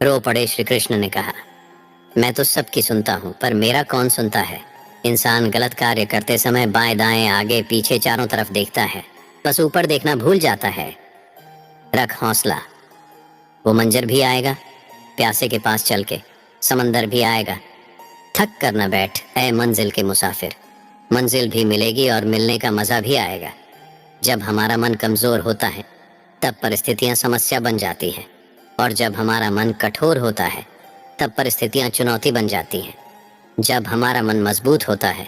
रो पड़े श्री कृष्ण ने कहा, मैं तो सबकी सुनता हूँ, पर मेरा कौन सुनता है। इंसान गलत कार्य करते समय बाएं दाएं आगे पीछे चारों तरफ देखता है, बस ऊपर देखना भूल जाता है। रख हौसला, वो मंजर भी आएगा, प्यासे के पास चल के समंदर भी आएगा। थक कर न बैठ ऐ मंजिल के मुसाफिर, मंजिल भी मिलेगी और मिलने का मजा भी आएगा। जब हमारा मन कमजोर होता है तब परिस्थितियां समस्या बन जाती हैं, और जब हमारा मन कठोर होता है तब परिस्थितियां चुनौती बन जाती हैं। जब हमारा मन मजबूत होता है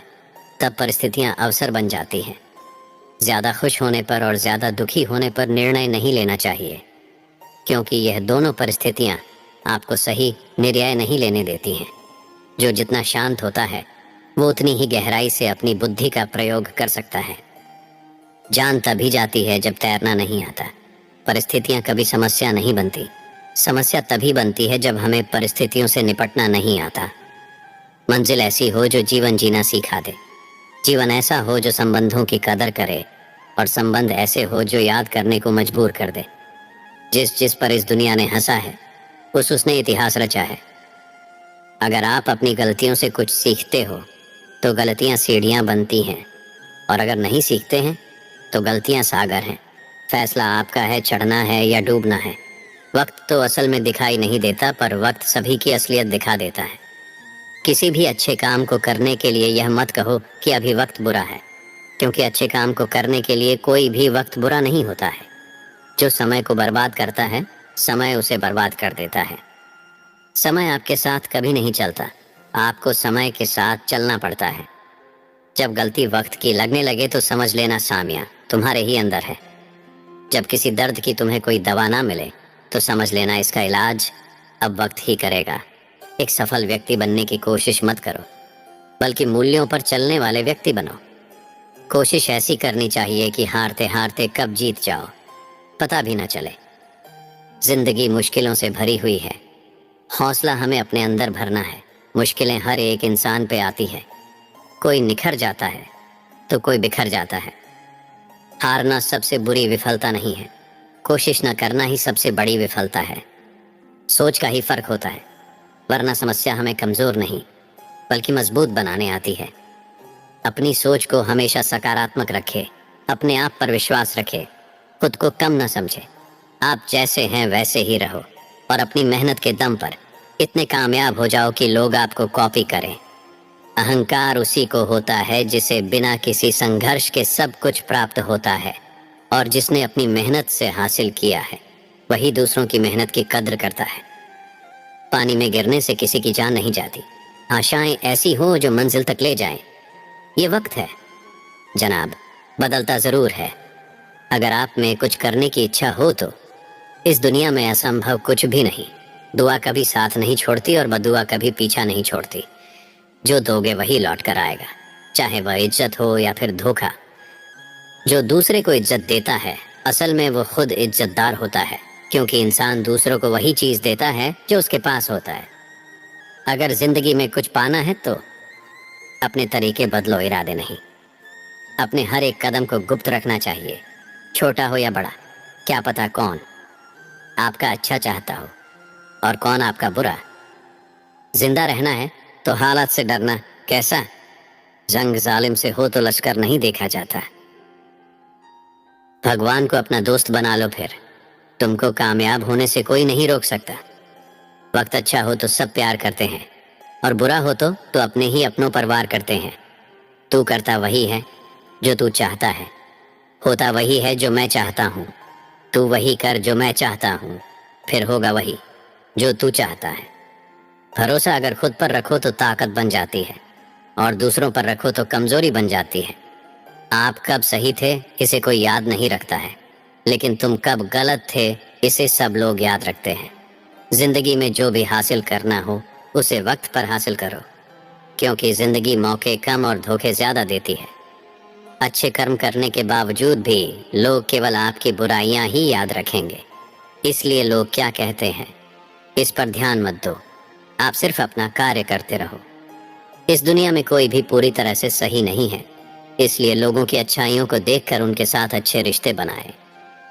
तब परिस्थितियां अवसर बन जाती हैं। ज्यादा खुश होने पर और ज्यादा दुखी होने पर निर्णय नहीं लेना चाहिए, क्योंकि यह दोनों परिस्थितियां आपको सही निर्णय नहीं लेने देती हैं। जो जितना शांत होता है वो उतनी ही गहराई से अपनी बुद्धि का प्रयोग कर सकता है। जान तभी जाती है जब तैरना नहीं आता। परिस्थितियां कभी समस्या नहीं बनती, समस्या तभी बनती है जब हमें परिस्थितियों से निपटना नहीं आता। मंजिल ऐसी हो जो जीवन जीना सिखा दे, जीवन ऐसा हो जो संबंधों की कदर करे, और संबंध ऐसे हो जो याद करने को मजबूर कर दे। जिस जिस पर इस दुनिया ने हंसा है उसने इतिहास रचा है। अगर आप अपनी गलतियों से कुछ सीखते हो तो गलतियां सीढ़ियां बनती हैं, और अगर नहीं सीखते हैं तो गलतियां सागर हैं। फैसला आपका है, चढ़ना है या डूबना है। वक्त तो असल में दिखाई नहीं देता, पर वक्त सभी की असलियत दिखा देता है। किसी भी अच्छे काम को करने के लिए यह मत कहो कि अभी वक्त बुरा है, क्योंकि अच्छे काम को करने के लिए कोई भी वक्त बुरा नहीं होता है। जो समय को बर्बाद करता है समय उसे बर्बाद कर देता है। समय आपके साथ कभी नहीं चलता, आपको समय के साथ चलना पड़ता है। जब गलती वक्त की लगने लगे तो समझ लेना सामिया तुम्हारे ही अंदर है। जब किसी दर्द की तुम्हें कोई दवा ना मिले तो समझ लेना इसका इलाज अब वक्त ही करेगा। एक सफल व्यक्ति बनने की कोशिश मत करो, बल्कि मूल्यों पर चलने वाले व्यक्ति बनो। कोशिश ऐसी करनी चाहिए कि हारते हारते कब जीत जाओ पता भी ना चले। जिंदगी मुश्किलों से भरी हुई है, हौसला हमें अपने अंदर भरना है। मुश्किलें हर एक इंसान पे आती है, कोई निखर जाता है तो कोई बिखर जाता है। हारना सबसे बुरी विफलता नहीं है, कोशिश न करना ही सबसे बड़ी विफलता है। सोच का ही फर्क होता है, वरना समस्या हमें कमजोर नहीं बल्कि मजबूत बनाने आती है। अपनी सोच को हमेशा सकारात्मक रखे, अपने आप पर विश्वास रखे, खुद को कम न समझे। आप जैसे हैं वैसे ही रहो, और अपनी मेहनत के दम पर इतने कामयाब हो जाओ कि लोग आपको कॉपी करें। अहंकार उसी को होता है जिसे बिना किसी संघर्ष के सब कुछ प्राप्त होता है, और जिसने अपनी मेहनत से हासिल किया है वही दूसरों की मेहनत की कद्र करता है। पानी में गिरने से किसी की जान नहीं जाती, आशाएं ऐसी हो जो मंजिल तक ले जाएं। ये वक्त है जनाब, बदलता जरूर है। अगर आप में कुछ करने की इच्छा हो तो इस दुनिया में असंभव कुछ भी नहीं। दुआ कभी साथ नहीं छोड़ती और बदुआ कभी पीछा नहीं छोड़ती। जो दोगे वही लौट कर आएगा, चाहे वह इज्जत हो या फिर धोखा। जो दूसरे को इज्जत देता है असल में वो खुद इज्जतदार होता है, क्योंकि इंसान दूसरों को वही चीज देता है जो उसके पास होता है। अगर जिंदगी में कुछ पाना है तो अपने तरीके बदलो, इरादे नहीं। अपने हर एक कदम को गुप्त रखना चाहिए, छोटा हो या बड़ा। क्या पता कौन आपका अच्छा चाहता हो और कौन आपका बुरा। जिंदा रहना है तो हालात से डरना कैसा। जंग जालिम से हो तो लश्कर नहीं देखा जाता। भगवान को अपना दोस्त बना लो, फिर तुमको कामयाब होने से कोई नहीं रोक सकता। वक्त अच्छा हो तो सब प्यार करते हैं, और बुरा हो तो अपने ही अपनों पर वार करते हैं। तू करता वही है जो तू चाहता है, होता वही है जो मैं चाहता हूँ। तू वही कर जो मैं चाहता हूँ, फिर होगा वही जो तू चाहता है। भरोसा अगर खुद पर रखो तो ताकत बन जाती है, और दूसरों पर रखो तो कमजोरी बन जाती है। आप कब सही थे इसे कोई याद नहीं रखता है, लेकिन तुम कब गलत थे इसे सब लोग याद रखते हैं। जिंदगी में जो भी हासिल करना हो उसे वक्त पर हासिल करो, क्योंकि जिंदगी मौके कम और धोखे ज्यादा देती है। अच्छे कर्म करने के बावजूद भी लोग केवल आपकी बुराइयां ही याद रखेंगे, इसलिए लोग क्या कहते हैं इस पर ध्यान मत दो। आप सिर्फ अपना कार्य करते रहो। इस दुनिया में कोई भी पूरी तरह से सही नहीं है, इसलिए लोगों की अच्छाइयों को देखकर उनके साथ अच्छे रिश्ते बनाएं।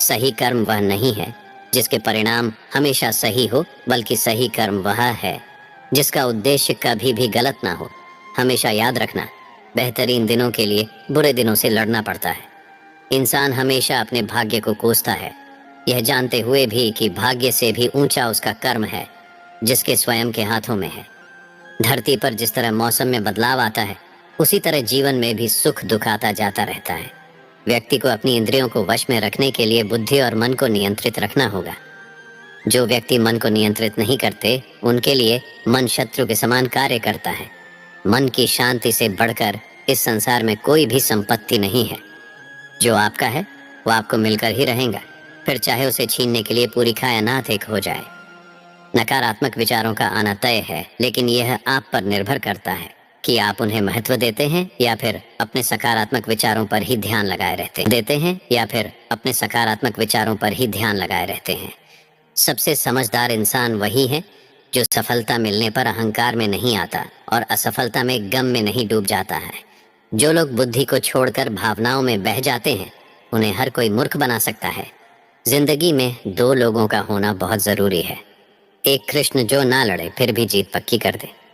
सही कर्म वह नहीं है जिसके परिणाम हमेशा सही हो, बल्कि सही कर्म वह है जिसका उद्देश्य कभी भी गलत ना हो। हमेशा याद रखना, बेहतरीन दिनों के लिए बुरे दिनों से लड़ना पड़ता है। इंसान हमेशा अपने भाग्य को कोसता है, यह जानते हुए भी कि भाग्य से भी ऊंचा उसका कर्म है, जिसके स्वयं के हाथों में है। धरती पर जिस तरह मौसम में बदलाव आता है, उसी तरह जीवन में भी सुख दुख आता जाता रहता है। व्यक्ति को अपनी इंद्रियों को वश में रखने के लिए बुद्धि और मन को नियंत्रित रखना होगा। जो व्यक्ति मन को नियंत्रित नहीं करते, उनके लिए मन शत्रु के समान कार्य करता है। मन की शांति से बढ़कर इस संसार में कोई भी संपत्ति नहीं है। जो आपका है वो आपको मिलकर ही रहेगा, फिर चाहे उसे छीनने के लिए पूरी कायनात एक हो जाए। नकारात्मक विचारों का आना तय है, लेकिन यह आप पर निर्भर करता है कि आप उन्हें महत्व देते हैं या फिर अपने सकारात्मक विचारों पर ही ध्यान लगाए रहते हैं। सबसे समझदार इंसान वही है जो सफलता मिलने पर अहंकार में नहीं आता और असफलता में गम में नहीं डूब जाता है। जो लोग बुद्धि को छोड़कर भावनाओं में बह जाते हैं, उन्हें हर कोई मूर्ख बना सकता है। जिंदगी में दो लोगों का होना बहुत जरूरी है। एक कृष्ण जो ना लड़े फिर भी जीत पक्की कर दे,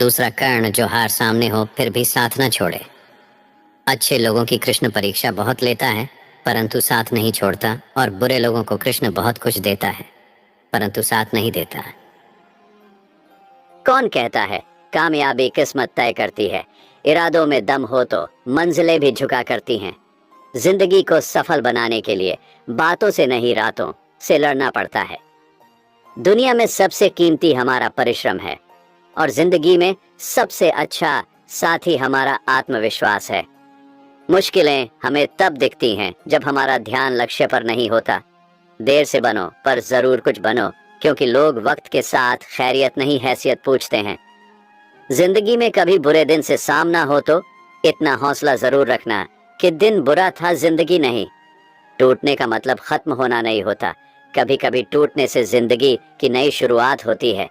दूसरा कर्ण जो हार सामने हो फिर भी साथ न छोड़े। अच्छे लोगों की कृष्ण परीक्षा बहुत लेता है, परंतु साथ नहीं छोड़ता, और बुरे लोगों को कृष्ण बहुत कुछ देता है, परंतु साथ नहीं देता। कौन कहता है कामयाबी किस्मत तय करती है? इरादों में दम हो तो मंजिलें भी झुका करती हैं। जिंदगी को सफल बनाने के लिए बातों से नहीं, रातों से लड़ना पड़ता है। दुनिया में सबसे कीमती हमारा परिश्रम है और जिंदगी में सबसे अच्छा साथी हमारा आत्मविश्वास है। मुश्किलें हमें तब दिखती हैं जब हमारा ध्यान लक्ष्य पर नहीं होता। देर से बनो पर जरूर कुछ बनो, क्योंकि लोग वक्त के साथ खैरियत नहीं हैसियत पूछते हैं। जिंदगी में कभी बुरे दिन से सामना हो तो इतना हौसला जरूर रखना कि दिन बुरा था, जिंदगी नहीं। टूटने का मतलब खत्म होना नहीं होता, कभी कभी टूटने से जिंदगी की नई शुरुआत होती है।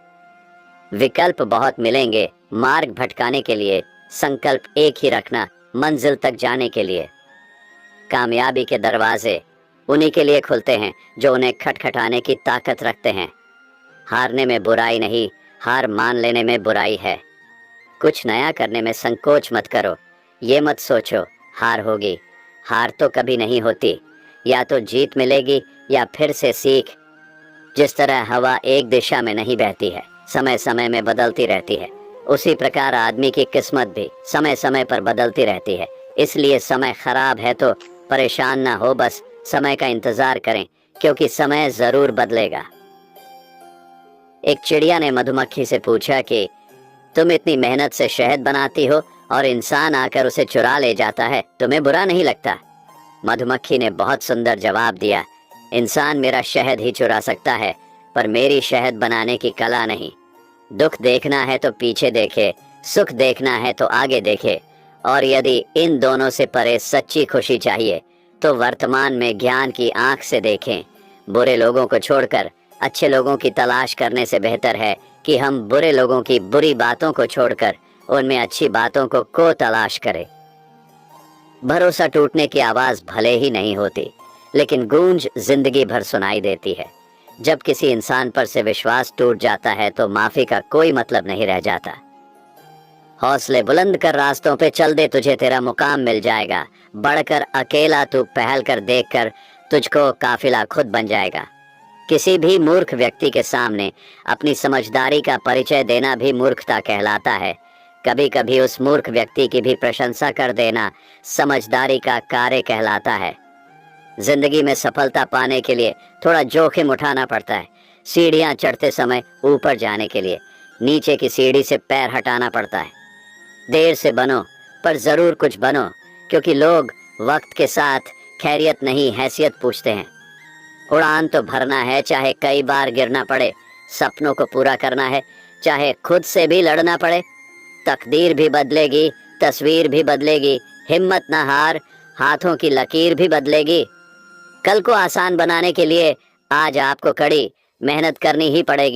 विकल्प बहुत मिलेंगे मार्ग भटकाने के लिए, संकल्प एक ही रखना मंजिल तक जाने के लिए। कामयाबी के दरवाजे उन्हीं के लिए खुलते हैं जो उन्हें खटखटाने की ताकत रखते हैं। हारने में बुराई नहीं, हार मान लेने में बुराई है। कुछ नया करने में संकोच मत करो। ये मत सोचो हार होगी, हार तो कभी नहीं होती, या तो जीत मिलेगी या फिर से सीख। जिस तरह हवा एक दिशा में नहीं बहती है, समय समय में बदलती रहती है, उसी प्रकार आदमी की किस्मत भी समय समय पर बदलती रहती है। इसलिए समय खराब है तो परेशान ना हो, बस समय का इंतजार करें, क्योंकि समय जरूर बदलेगा। एक चिड़िया ने मधुमक्खी से पूछा कि तुम इतनी मेहनत से शहद बनाती हो और इंसान आकर उसे चुरा ले जाता है, तुम्हें बुरा नहीं लगता? मधुमक्खी ने बहुत सुंदर जवाब दिया, इंसान मेरा शहद ही चुरा सकता है, पर मेरी शहद बनाने की कला नहीं। दुख देखना है तो पीछे देखे, सुख देखना है तो आगे देखे, और यदि इन दोनों से परे सच्ची खुशी चाहिए तो वर्तमान में ज्ञान की आंख से देखें। बुरे लोगों को छोड़कर अच्छे लोगों की तलाश करने से बेहतर है कि हम बुरे लोगों की बुरी बातों को छोड़कर उनमें अच्छी बातों को तलाश करें। भरोसा टूटने की आवाज भले ही नहीं होती, लेकिन गूंज जिंदगी भर सुनाई देती है। जब किसी इंसान पर से विश्वास टूट जाता है तो माफी का कोई मतलब नहीं रह जाता। हौसले बुलंद कर रास्तों पे चल दे, तुझे तेरा मुकाम मिल जाएगा। बढ़कर अकेला तू पहल कर, देख कर तुझको काफिला खुद बन जाएगा। किसी भी मूर्ख व्यक्ति के सामने अपनी समझदारी का परिचय देना भी मूर्खता कहलाता है। कभी कभी उस मूर्ख व्यक्ति की भी प्रशंसा कर देना समझदारी का कार्य कहलाता है। जिंदगी में सफलता पाने के लिए थोड़ा जोखिम उठाना पड़ता है। सीढ़ियां चढ़ते समय ऊपर जाने के लिए नीचे की सीढ़ी से पैर हटाना पड़ता है। देर से बनो पर जरूर कुछ बनो, क्योंकि लोग वक्त के साथ खैरियत नहीं हैसियत पूछते हैं। उड़ान तो भरना है, चाहे कई बार गिरना पड़े। सपनों को पूरा करना है, चाहे खुद से भी लड़ना पड़े। तकदीर भी बदलेगी, तस्वीर भी बदलेगी। हिम्मत ना हार, हाथों की लकीर भी बदलेगी। कल को आसान बनाने के लिए आज आपको कड़ी मेहनत करनी ही पड़ेगी।